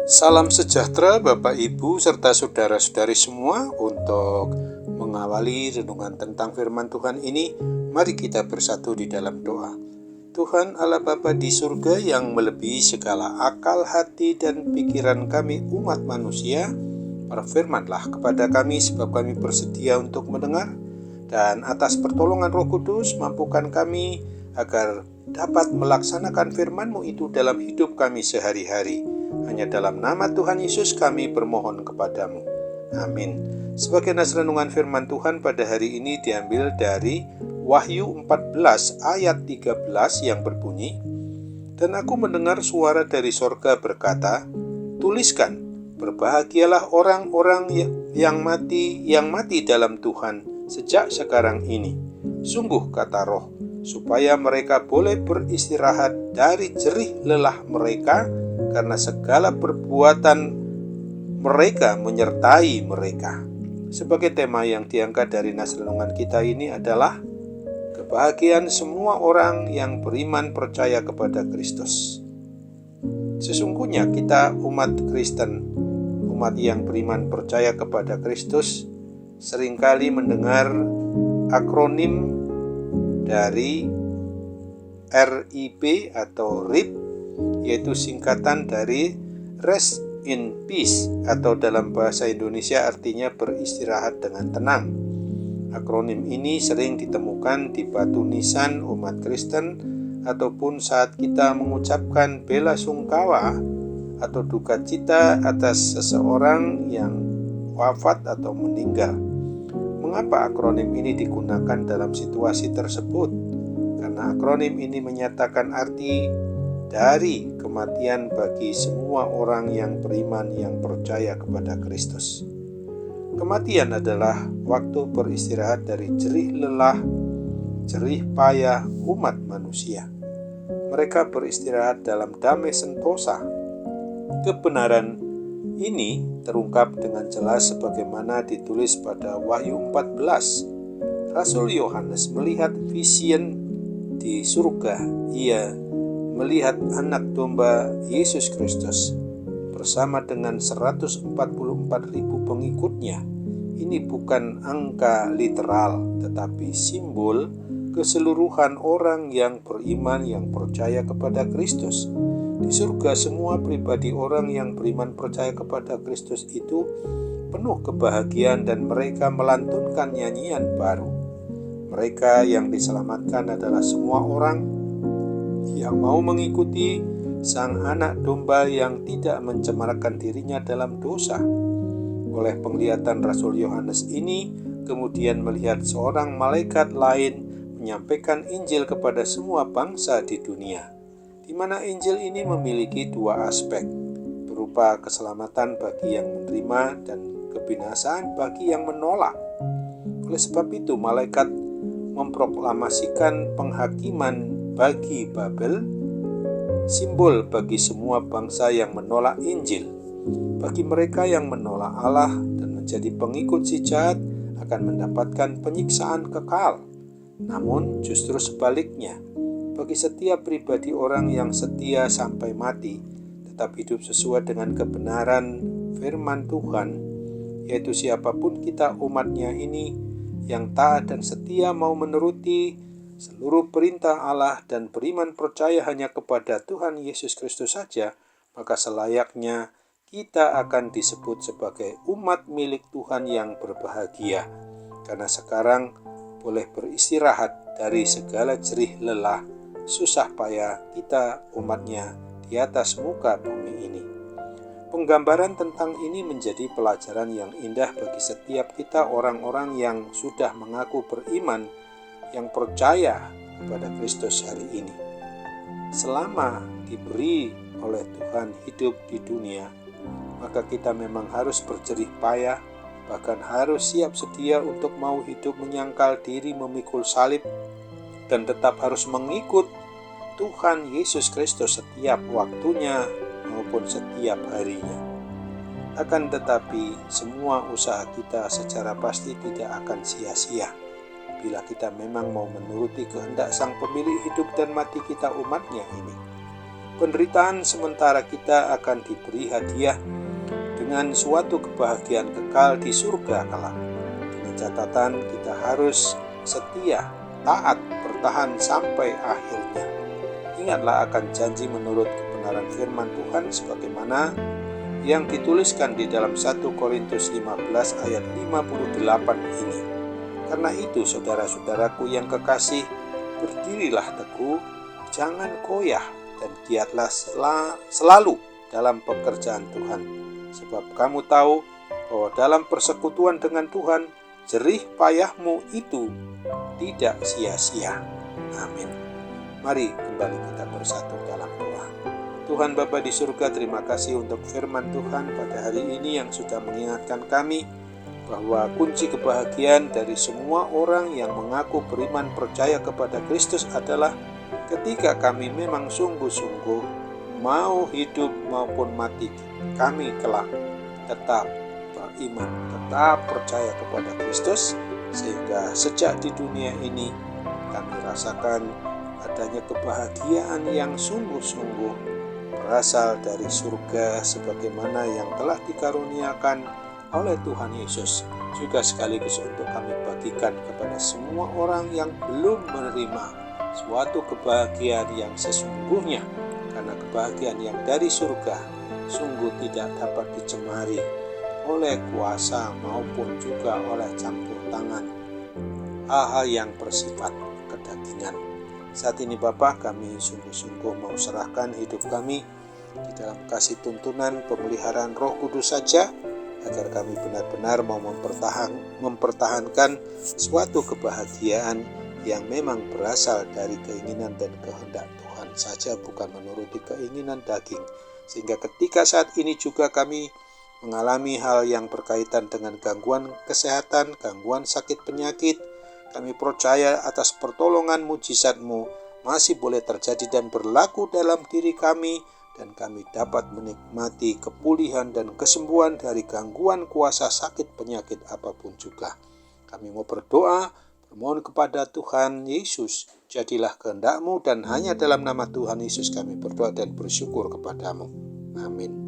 Salam sejahtera Bapak Ibu serta saudara-saudari semua. Untuk mengawali renungan tentang firman Tuhan ini, mari kita bersatu di dalam doa. Tuhan Allah Bapa di surga yang melebihi segala akal, hati, dan pikiran kami umat manusia, berfirmanlah kepada kami sebab kami bersedia untuk mendengar, dan atas pertolongan Roh Kudus mampukan kami agar dapat melaksanakan firman-Mu itu dalam hidup kami sehari-hari. Hanya dalam nama Tuhan Yesus kami bermohon kepadamu. Amin. Sebagai nas renungan firman Tuhan pada hari ini diambil dari Wahyu 14 ayat 13 yang berbunyi, "Dan aku mendengar suara dari sorga berkata, tuliskan, berbahagialah orang-orang yang mati dalam Tuhan sejak sekarang ini. Sungguh kata Roh, supaya mereka boleh beristirahat dari jerih lelah mereka, karena segala perbuatan mereka menyertai mereka." Sebagai tema yang diangkat dari nas renungan kita ini adalah kebahagiaan semua orang yang beriman percaya kepada Kristus. Sesungguhnya kita umat Kristen, umat yang beriman percaya kepada Kristus, seringkali mendengar akronim dari RIP atau RIP, yaitu singkatan dari Rest in Peace, atau dalam bahasa Indonesia artinya beristirahat dengan tenang. Akronim ini sering ditemukan di batu nisan umat Kristen ataupun saat kita mengucapkan bela sungkawa atau duka cita atas seseorang yang wafat atau meninggal. Mengapa akronim ini digunakan dalam situasi tersebut? Karena akronim ini menyatakan arti dari kematian bagi semua orang yang beriman yang percaya kepada Kristus. Kematian adalah waktu beristirahat dari jerih lelah, jerih payah umat manusia. Mereka beristirahat dalam damai sentosa. Kebenaran ini terungkap dengan jelas sebagaimana ditulis pada Wahyu 14. Rasul Yohanes melihat vision di surga. Ia melihat anak domba Yesus Kristus bersama dengan 144.000 pengikutnya. Ini bukan angka literal, tetapi simbol keseluruhan orang yang beriman yang percaya kepada Kristus. Di surga semua pribadi orang yang beriman percaya kepada Kristus itu penuh kebahagiaan dan mereka melantunkan nyanyian baru. Mereka yang diselamatkan adalah semua orang yang mau mengikuti sang anak domba yang tidak mencemarkan dirinya dalam dosa. Oleh penglihatan Rasul Yohanes ini, kemudian melihat seorang malaikat lain menyampaikan Injil kepada semua bangsa di dunia, di mana Injil ini memiliki dua aspek, berupa keselamatan bagi yang menerima dan kebinasaan bagi yang menolak. Oleh sebab itu, malaikat memproklamasikan penghakiman bagi Babel, simbol bagi semua bangsa yang menolak Injil. Bagi mereka yang menolak Allah dan menjadi pengikut si jahat akan mendapatkan penyiksaan kekal. Namun justru sebaliknya, bagi setiap pribadi orang yang setia sampai mati, tetap hidup sesuai dengan kebenaran firman Tuhan, yaitu siapapun kita umatnya ini yang taat dan setia mau menuruti seluruh perintah Allah dan beriman percaya hanya kepada Tuhan Yesus Kristus saja, maka selayaknya kita akan disebut sebagai umat milik Tuhan yang berbahagia, karena sekarang boleh beristirahat dari segala jerih lelah, susah payah kita umatnya di atas muka bumi ini. Penggambaran tentang ini menjadi pelajaran yang indah bagi setiap kita orang-orang yang sudah mengaku beriman, yang percaya kepada Kristus hari ini. Selama diberi oleh Tuhan hidup di dunia, maka kita memang harus berjerih payah, bahkan harus siap sedia untuk mau hidup menyangkal diri memikul salib, dan tetap harus mengikut Tuhan Yesus Kristus setiap waktunya maupun setiap harinya. Akan tetapi semua usaha kita secara pasti tidak akan sia-sia. bila kita memang mau menuruti kehendak Sang Pemilik hidup dan mati kita umatnya ini. Penderitaan sementara kita akan diberi hadiah dengan suatu kebahagiaan kekal di surga kelak. Dengan catatan kita harus setia, taat, bertahan sampai akhirnya. Ingatlah akan janji menurut kebenaran firman Tuhan sebagaimana yang dituliskan di dalam 1 Korintus 15 ayat 58 ini. Karena itu saudara-saudaraku yang kekasih, berdirilah teguh, jangan goyah, dan giatlah selalu dalam pekerjaan Tuhan. Sebab kamu tahu bahwa dalam persekutuan dengan Tuhan, jerih payahmu itu tidak sia-sia. Amin. Mari kembali kita bersatu dalam doa. Tuhan Bapa di surga, terima kasih untuk firman Tuhan pada hari ini yang sudah mengingatkan kami bahwa kunci kebahagiaan dari semua orang yang mengaku beriman percaya kepada Kristus adalah ketika kami memang sungguh-sungguh mau hidup maupun mati, kami kelak tetap beriman, tetap percaya kepada Kristus, sehingga sejak di dunia ini kami rasakan adanya kebahagiaan yang sungguh-sungguh berasal dari surga sebagaimana yang telah dikaruniakan oleh Tuhan Yesus, juga sekaligus untuk kami bagikan kepada semua orang yang belum menerima suatu kebahagiaan yang sesungguhnya, karena kebahagiaan yang dari surga sungguh tidak dapat dicemari oleh kuasa maupun juga oleh campur tangan hal-hal yang bersifat kedagingan. Saat ini Bapa, kami sungguh-sungguh mau serahkan hidup kami di dalam kasih tuntunan pemeliharaan Roh Kudus saja, agar kami benar-benar mau mempertahankan suatu kebahagiaan yang memang berasal dari keinginan dan kehendak Tuhan saja, bukan menuruti keinginan daging. Sehingga ketika saat ini juga kami mengalami hal yang berkaitan dengan gangguan kesehatan, gangguan sakit penyakit, kami percaya atas pertolongan mujizat-Mu masih boleh terjadi dan berlaku dalam diri kami, dan kami dapat menikmati kepulihan dan kesembuhan dari gangguan kuasa sakit penyakit apapun juga. Kami mau berdoa, bermohon kepada Tuhan Yesus, jadilah kehendak-Mu, dan hanya dalam nama Tuhan Yesus kami berdoa dan bersyukur kepadamu. Amin.